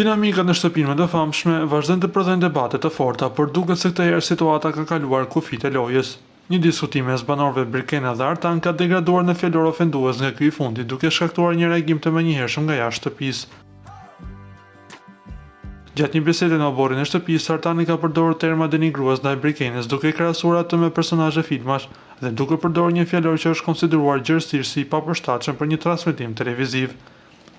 Dinamikat në shtëpinë më të famshme vazhdojnë të prodhojnë debate të forta, por duket se këtë herë situata ka kaluar kufit e lojës. Një diskutim mes banorëve Brikena dhe Artan ka degraduar në fjalor ofendues nga ky i fundit, duke shkaktuar një reagim të menjëhershëm nga jashtë shtëpisë. Gjatë një bisede në oborrin e shtëpisë, Artani ka përdorur terma denigrues ndaj Brikenës, duke krahasuar atë me personazhe filmash dhe duke përdorur një fjalor që është konsideruar gjërësisht si i papërshtatshëm për një transmetim televiziv.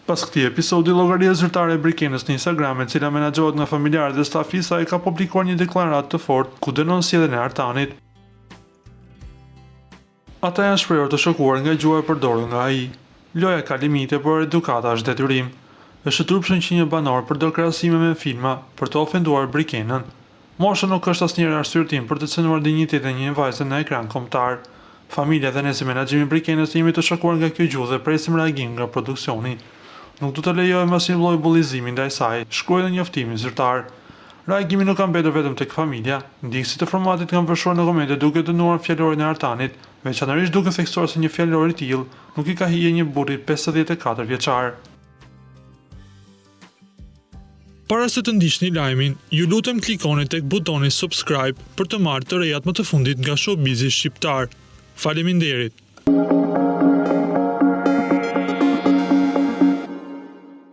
Pas këtij episodi, llogaria zyrtare e Brikenës në Instagram, e cila menaxhohet nga familjarët dhe stafi i saj, ka publikuar një deklaratë të fortë ku dënon sjelljen e Artanit. Ata janë shprehur të shokuar nga gjuha e përdorur nga ai. Loja ka limite, por edukata është detyrim. Është turpshëm që një banor përdor krahasime me filma për të ofenduar Brikenën. Mosha nuk është asnjëherë arsyetim për të cënuar dinjitetin e një vajze në ekran kombëtar. Familja dhe ne si menaxhimi i Brikenës jemi të shokuar nga kjo gjuhë dhe presim reagim nga produksioni. Nuk do të lejojmë asnjë lloj bullizimi ndaj saj, shkruaj në njoftimin zyrtar. Reagimi nuk ka mbetur vetëm tek familja, ndjekësit e formatit kanë vështruar në komente duke dënuar fjalorin e Artanit, veçanërisht duke theksuar se një fjalor i tillë nuk i ka hije një burri 54 vjeçar. Para se të ndiqni lajmin, ju lutem klikoni tek butoni subscribe për të marrë të rejat më të fundit nga showbizi shqiptar. Faleminderit.